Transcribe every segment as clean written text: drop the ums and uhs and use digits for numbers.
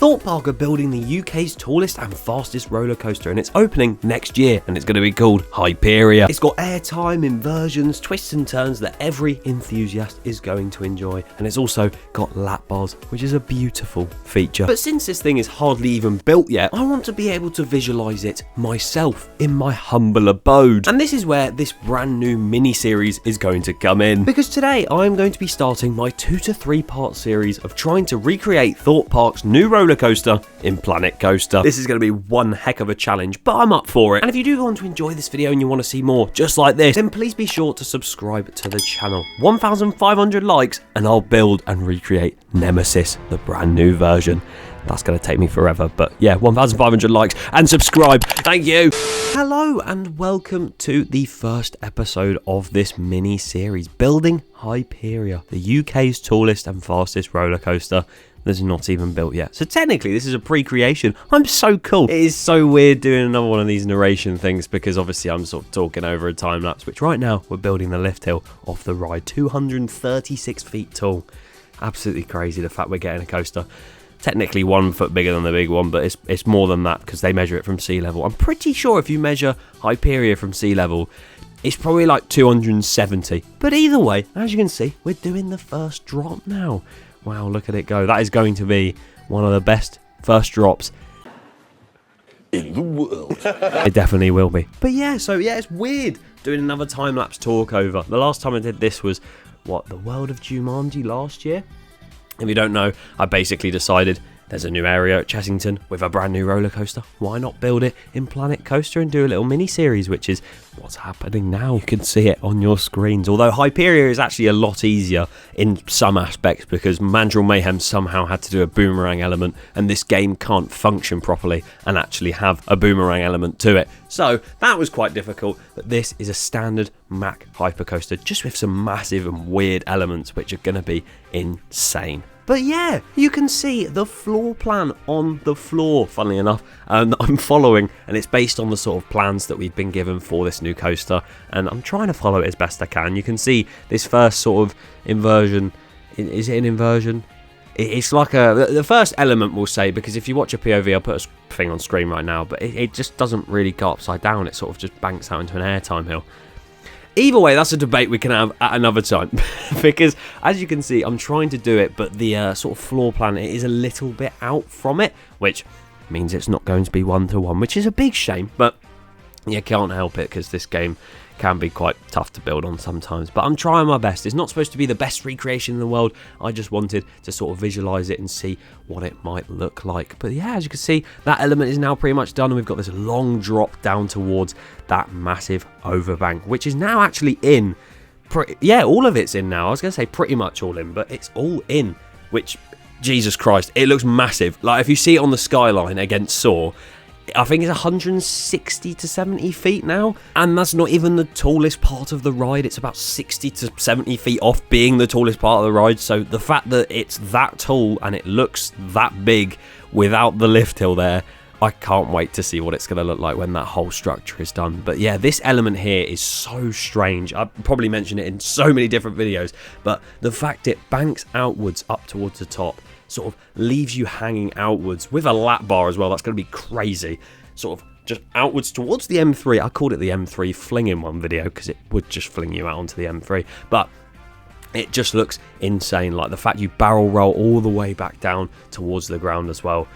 Thorpe Park are building the UK's tallest and fastest roller coaster, and it's opening next year, and it's going to be called Hyperia. It's got airtime, inversions, twists and turns that every enthusiast is going to enjoy, and it's also got lap bars, which is a beautiful feature. But since this thing is hardly even built yet, I want to be able to visualize it myself in my humble abode. And this is where this brand new mini-series is going to come in, because today I'm going to be starting my 2 to 3 part series of trying to recreate Thorpe Park's new roller coaster in Planet Coaster. This is going to be one heck of a challenge, but I'm up for it. And if you do want to enjoy this video and you want to see more just like this, then please be sure to subscribe to the channel. 1,500 likes and I'll build and recreate Nemesis, the brand new version. That's going to take me forever, but yeah, 1,500 likes and subscribe. Thank you. Hello and welcome to the first episode of this mini series, building Hyperia, the UK's tallest and fastest roller coaster that's not even built yet. So technically this is a pre-creation. I'm so cool. It is so weird doing another one of these narration things because obviously I'm sort of talking over a time lapse, which right now we're building the lift hill off the ride, 236 feet tall. Absolutely crazy the fact we're getting a coaster technically 1 foot bigger than the big one, but it's more than that because they measure it from sea level. I'm pretty sure if you measure Hyperia from sea level, it's probably like 270. But either way, as you can see, we're doing the first drop now. Wow, look at it go. That is going to be one of the best first drops in the world. It definitely will be. But yeah, so yeah, it's weird doing another time-lapse talk over. The last time I did this was, what, the World of Jumanji last year? If you don't know, I basically decided there's a new area at Chessington with a brand new roller coaster. Why not build it in Planet Coaster and do a little mini-series, which is what's happening now. You can see it on your screens. Although Hyperia is actually a lot easier in some aspects because Mandrill Mayhem somehow had to do a boomerang element, and this game can't function properly and actually have a boomerang element to it. So that was quite difficult, but this is a standard Mack hypercoaster just with some massive and weird elements which are going to be insane. But yeah, you can see the floor plan on the floor, funnily enough, that I'm following, and it's based on the sort of plans that we've been given for this new coaster, and I'm trying to follow it as best I can. You can see this first sort of inversion. Is it an inversion? It's like the first element, we'll say, because if you watch a POV, I'll put a thing on screen right now, but it just doesn't really go upside down. It sort of just banks out into an airtime hill. Either way, that's a debate we can have at another time because, as you can see, I'm trying to do it, but the sort of floor plan is a little bit out from it, which means it's not going to be 1-to-1, which is a big shame, but you can't help it because this game can be quite tough to build on sometimes, but I'm trying my best. It's not supposed to be the best recreation in the world. I just wanted to sort of visualize it and see what it might look like. But yeah, as you can see, that element is now pretty much done, and we've got this long drop down towards that massive overbank, which is now actually in. Yeah, all of it's in now. I was going to say pretty much all in, but it's all in, which, Jesus Christ, it looks massive. Like, if you see it on the skyline against Saw, I think it's 160 to 70 feet now, and that's not even the tallest part of the ride. It's about 60 to 70 feet off being the tallest part of the ride, so the fact that it's that tall and it looks that big without the lift hill there, I can't wait to see what it's going to look like when that whole structure is done. But yeah, this element here is so strange. I've probably mentioned it in so many different videos, but the fact it banks outwards up towards the top sort of leaves you hanging outwards with a lap bar as well. That's going to be crazy. Sort of just outwards towards the M3. I called it the M3 fling in one video because it would just fling you out onto the M3. But it just looks insane. Like the fact you barrel roll all the way back down towards the ground as well.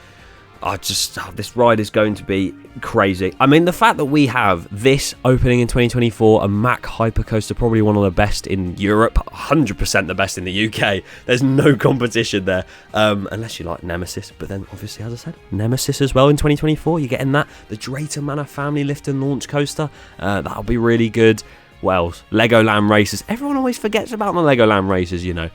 This ride is going to be crazy. I mean, the fact that we have this opening in 2024, a Mack hypercoaster, probably one of the best in Europe, 100% the best in the UK. There's no competition there, unless you like Nemesis. But then, obviously, as I said, Nemesis as well in 2024. You're getting that. The Drayton Manor family lift and launch coaster. That'll be really good. What else? Legoland races. Everyone always forgets about the Legoland races, you know.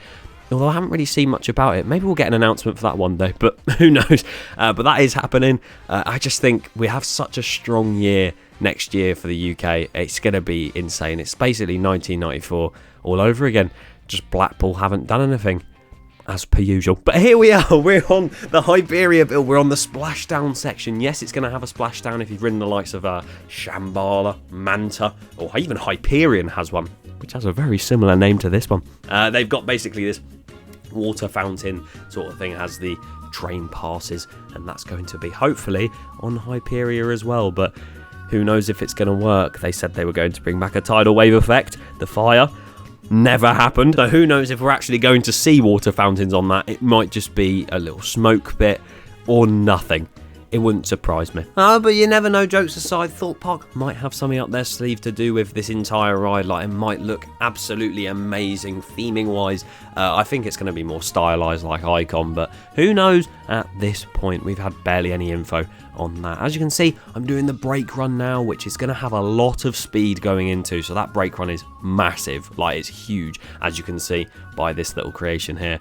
Although I haven't really seen much about it. Maybe we'll get an announcement for that one day, but who knows. But that is happening. I just think we have such a strong year next year for the UK. It's going to be insane. It's basically 1994 all over again. Just Blackpool haven't done anything, as per usual. But here we are. We're on the Hyperia build. We're on the splashdown section. Yes, it's going to have a splashdown if you've ridden the likes of Shambhala, Manta, or even Hyperion has one, which has a very similar name to this one. They've got basically this water fountain sort of thing. It has the train passes, and that's going to be hopefully on Hyperia as well, but who knows if it's going to work. They said they were going to bring back a tidal wave effect. The fire never happened, so who knows if we're actually going to see water fountains on that. It might just be a little smoke bit or nothing. It wouldn't surprise me. But you never know, jokes aside, Thorpe Park might have something up their sleeve to do with this entire ride. Like, it might look absolutely amazing theming-wise. I think it's going to be more stylized like Icon, but who knows at this point. We've had barely any info on that. As you can see, I'm doing the brake run now, which is going to have a lot of speed going into, so that brake run is massive. Like, it's huge, as you can see by this little creation here.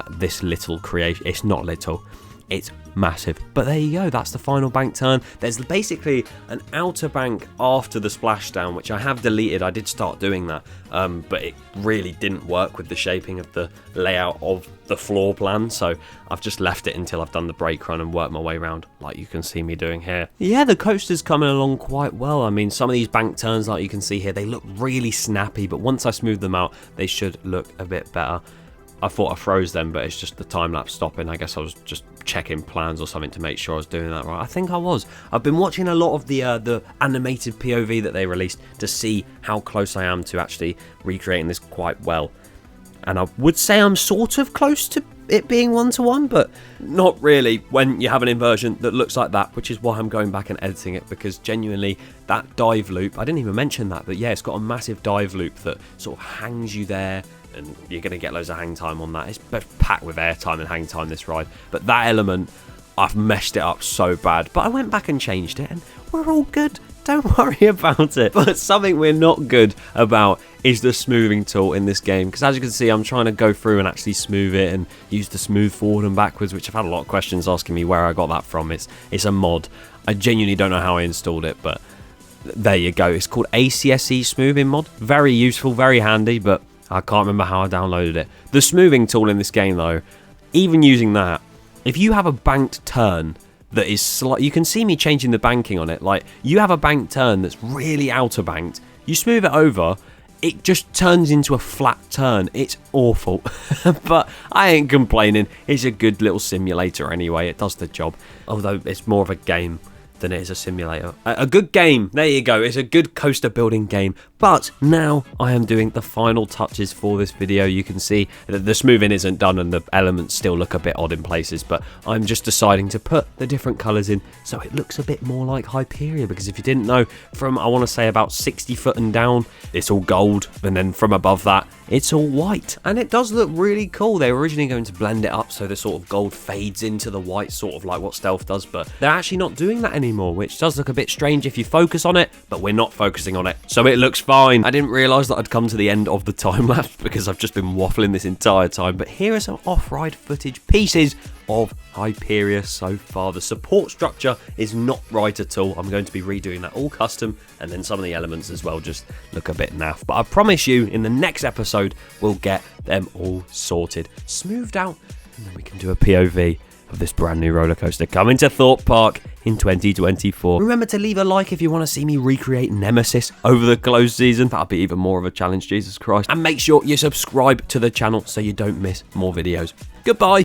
This little creation, it's not little, it's massive. But there you go, that's the final bank turn. There's basically an outer bank after the splashdown, which I have deleted. I did start doing that, but it really didn't work with the shaping of the layout of the floor plan, so I've just left it until I've done the brake run and worked my way around, like you can see me doing here. Yeah, the coaster's coming along quite well. I mean, some of these bank turns, like you can see here, they look really snappy, but once I smooth them out, they should look a bit better. I thought I froze them, but it's just the time-lapse stopping. I guess I was just checking plans or something to make sure I was doing that right. I think I was. I've been watching a lot of the animated POV that they released to see how close I am to actually recreating this quite well. And I would say I'm sort of close to it being one-to-one, but not really when you have an inversion that looks like that, which is why I'm going back and editing it, because genuinely that dive loop, I didn't even mention that, but yeah, it's got a massive dive loop that sort of hangs you there, and you're going to get loads of hang time on that. It's packed with airtime and hang time, this ride. But that element, I've messed it up so bad. But I went back and changed it, and we're all good. Don't worry about it. But something we're not good about is the smoothing tool in this game. Because as you can see, I'm trying to go through and actually smooth it and use the smooth forward and backwards, which I've had a lot of questions asking me where I got that from. It's a mod. I genuinely don't know how I installed it, but there you go. It's called ACSE smoothing mod. Very useful, very handy, but I can't remember how I downloaded it. The smoothing tool in this game, though, even using that, if you have a banked turn that is you can see me changing the banking on it. Like, you have a banked turn that's really outer banked, you smooth it over, it just turns into a flat turn. It's awful. But I ain't complaining. It's a good little simulator anyway. It does the job. Although it's more of a game than it is a simulator. A good game, there you go. It's a good coaster building game. But now I am doing the final touches for this video. You can see that the smoothing isn't done and the elements still look a bit odd in places, but I'm just deciding to put the different colours in so it looks a bit more like Hyperia, because if you didn't know, from I want to say about 60 foot and down, it's all gold, and then from above that, it's all white. And it does look really cool. They were originally going to blend it up so the sort of gold fades into the white, sort of like what Stealth does, but they're actually not doing that anymore, which does look a bit strange if you focus on it, but we're not focusing on it, so it looks fine. I didn't realise that I'd come to the end of the time lapse because I've just been waffling this entire time, but here are some off-ride footage pieces of Hyperia so far. The support structure is not right at all. I'm going to be redoing that all custom, and then some of the elements as well just look a bit naff, but I promise you in the next episode we'll get them all sorted, smoothed out, and then we can do a POV of this brand new roller coaster coming to Thorpe Park in 2024. Remember to leave a like if you want to see me recreate Nemesis over the closed season. That'll be even more of a challenge, Jesus Christ. And make sure you subscribe to the channel so you don't miss more videos. Goodbye.